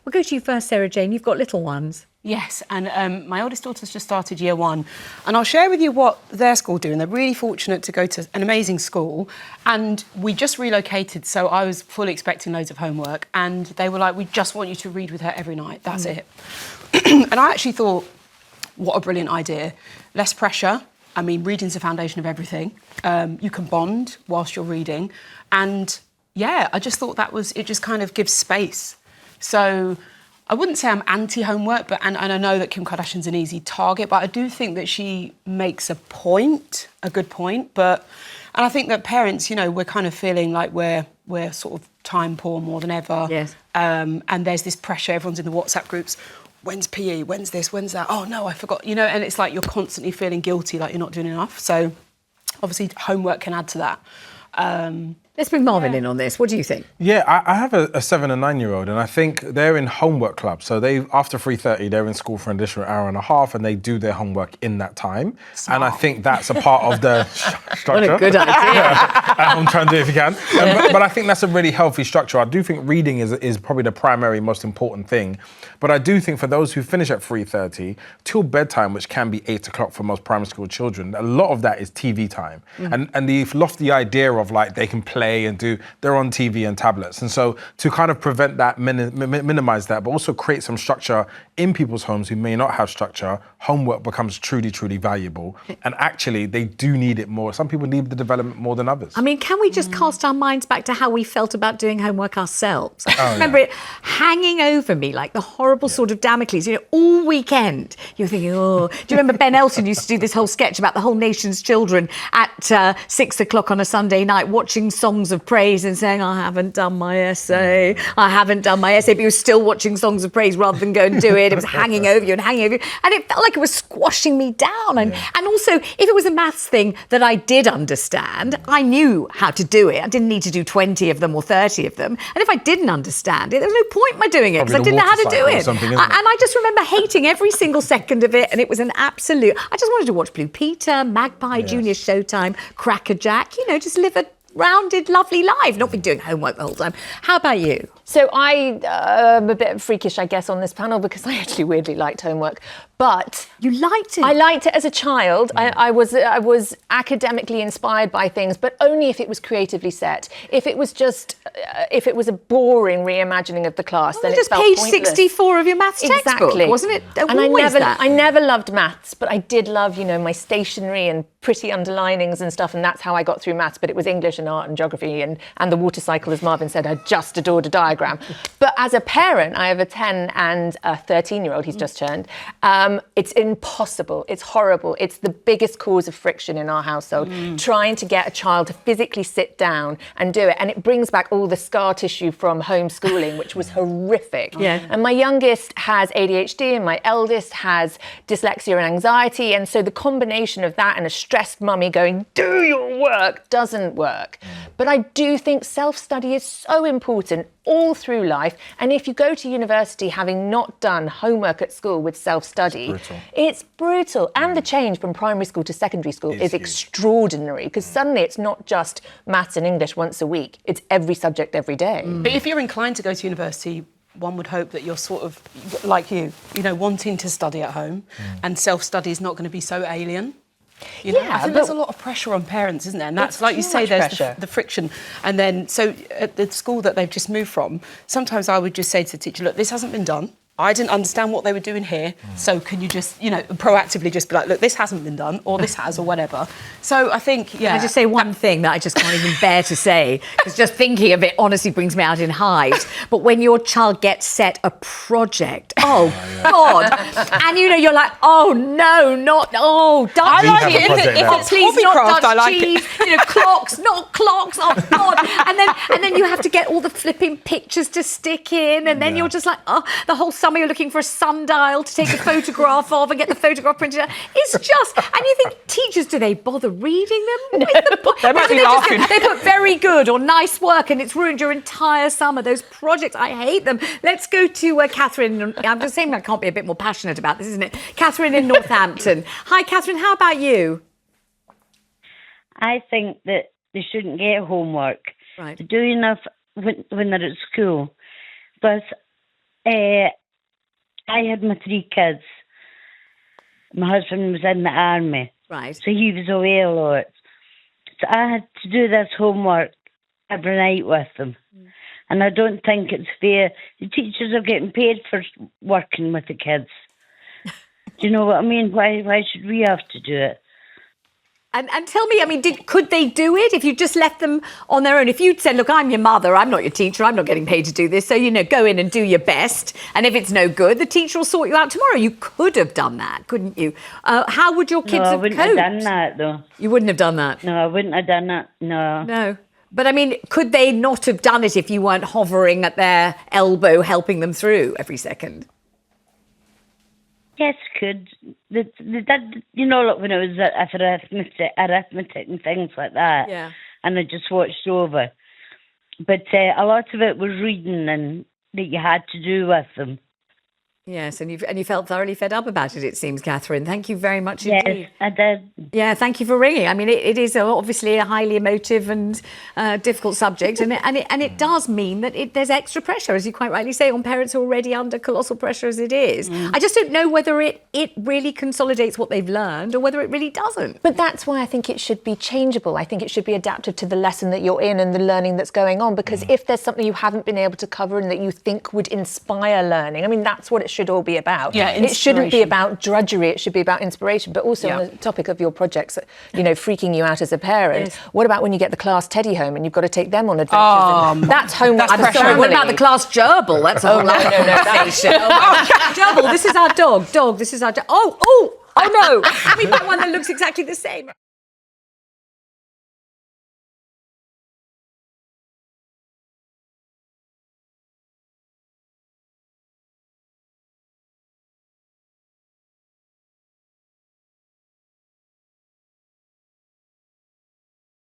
We'll go to you first, Sarah Jane. You've got little ones. Yes, and my oldest daughter's just started year 1, and I'll share with you what their school do. And they're really fortunate to go to an amazing school, and we just relocated, so I was fully expecting loads of homework, and they were like, we just want you to read with her every night, that's it. And I actually thought, what a brilliant idea. Less pressure. I mean, reading's the foundation of everything. You can bond whilst you're reading, and yeah, I just thought it just kind of gives space. So I wouldn't say I'm anti-homework, but and I know that Kim Kardashian's an easy target, but I do think that she makes a good point. And I think that parents, we're kind of feeling like we're sort of time poor more than ever. Yes. And there's this pressure. Everyone's in the WhatsApp groups. When's PE? When's this? When's that? Oh no, I forgot. And it's like you're constantly feeling guilty, like you're not doing enough. So obviously homework can add to that. Let's bring Marvyn in on this. What do you think? Yeah, I have a 7 and 9-year-old, and I think they're in homework club. So after 3:30, they're in school for an additional hour and a half, and they do their homework in that time. Smart. And I think that's a part of the structure. What a good idea. I'm trying to do it if you can. But I think that's a really healthy structure. I do think reading is probably the primary, most important thing. But I do think for those who finish at 3:30 till bedtime, which can be 8 o'clock for most primary school children, a lot of that is TV time. And the lofty idea of like they can play and they're on TV and tablets. And so to kind of prevent that, minimize that, but also create some structure in people's homes who may not have structure, homework becomes truly, truly valuable. And actually, they do need it more. Some people need the development more than others. I mean, can we just cast our minds back to how we felt about doing homework ourselves? I remember it hanging over me like the horrible sort of Damocles, all weekend. You're thinking, oh, do you remember Ben Elton used to do this whole sketch about the whole nation's children at 6 o'clock on a Sunday night watching songs of praise and saying, I haven't done my essay, but he was still watching songs of praise rather than go and do it. It was hanging over you. And it felt like it was squashing me down. And also, if it was a maths thing that I did understand, I knew how to do it. I didn't need to do 20 of them or 30 of them. And if I didn't understand it, there was no point in my doing it because I didn't know how to do it. And I just remember hating every single second of it. And it was an absolute, I just wanted to watch Blue Peter, Magpie, Junior Showtime, Crackerjack, just live a rounded, lovely life, not been doing homework the whole time. How about you? So I am a bit freakish, I guess, on this panel because I actually weirdly liked homework. But you liked it? I liked it as a child. I was academically inspired by things, but only if it was creatively set. If it was a boring reimagining of the class, then it felt page pointless. 64 of your maths textbook, wasn't it? And I never loved maths, but I did love, my stationery and pretty underlinings and stuff, and that's how I got through maths. But it was English and art and geography and the water cycle, as Marvyn said. I just adored a diagram. But as a parent, I have a 10 and a 13-year-old. He's just turned. It's impossible. It's horrible. It's the biggest cause of friction in our household, trying to get a child to physically sit down and do it. And it brings back all the scar tissue from homeschooling, which was horrific. Yeah. And my youngest has ADHD and my eldest has dyslexia and anxiety. And so the combination of that and a stressed mummy going, do your work, doesn't work. But I do think self-study is so important all through life. And if you go to university having not done homework at school with self-study, it's brutal. And the change from primary school to secondary school is extraordinary because suddenly it's not just maths and English once a week, it's every subject every day. But if you're inclined to go to university, one would hope that you're sort of like wanting to study at home and self-study is not going to be so alien. I think there's a lot of pressure on parents, isn't there? And that's, like you say, there's the friction. And then, so at the school that they've just moved from, sometimes I would just say to the teacher, look, this hasn't been done. I didn't understand what they were doing here, so can you just, proactively just be like, look, this hasn't been done, or this has, or whatever. So I think, Can I just say one thing that I just can't even bear to say, because just thinking of it honestly brings me out in hives. But when your child gets set a project, God, and you're like, oh no, Dutch I like cheese. it. Please, not Dutch I like cheese. Clocks, not clocks. Oh God! And then you have to get all the flipping pictures to stick in, and then you're just like, the whole summer you're looking for a sundial to take a photograph of and get the photograph printed out. It's just, and you think, teachers, do they bother reading them? They might be laughing. They put very good or nice work and it's ruined your entire summer. Those projects, I hate them. Let's go to Catherine. I'm just saying I can't be a bit more passionate about this, isn't it? Catherine in Northampton. Hi, Catherine, how about you? I think that they shouldn't get homework. Right. They do enough when they're at school. But I had my 3 kids. My husband was in the army. Right. So he was away a lot. So I had to do this homework every night with them. And I don't think it's fair. The teachers are getting paid for working with the kids. Do you know what I mean? Why should we have to do it? And tell me, I mean, could they do it if you just left them on their own? If you'd said, look, I'm your mother, I'm not your teacher, I'm not getting paid to do this, so, go in and do your best. And if it's no good, the teacher will sort you out tomorrow. You could have done that, couldn't you? How would your kids have coped? No, I wouldn't have done that, though. You wouldn't have done that? No, I wouldn't have done that, no. No. But, I mean, could they not have done it if you weren't hovering at their elbow, helping them through every second? Yes, could. They did, like when I was at arithmetic and things like that. Yeah. And I just watched over. But a lot of it was reading and that you had to do with them. Yes, and you felt thoroughly fed up about it seems, Catherine. Thank you very much Yes, indeed. I did. Yeah, thank you for ringing. I mean, it is obviously a highly emotive and difficult subject, and it does mean that there's extra pressure, as you quite rightly say, on parents already under colossal pressure as it is. I just don't know whether it really consolidates what they've learned or whether it really doesn't. But that's why I think it should be changeable. I think it should be adapted to the lesson that you're in and the learning that's going on, because if there's something you haven't been able to cover and that you think would inspire learning, I mean, that's what it should all be about. Yeah, it shouldn't be about drudgery, it should be about inspiration. But also on the topic of your projects, freaking you out as a parent, Yes. what about when you get the class teddy home and you've got to take them on adventures? That's homework. I'm sorry, what about the class gerbil? That's a whole other conversation. Gerbil, this is our dog. This is our dog. Oh no! I mean, that one that looks exactly the same.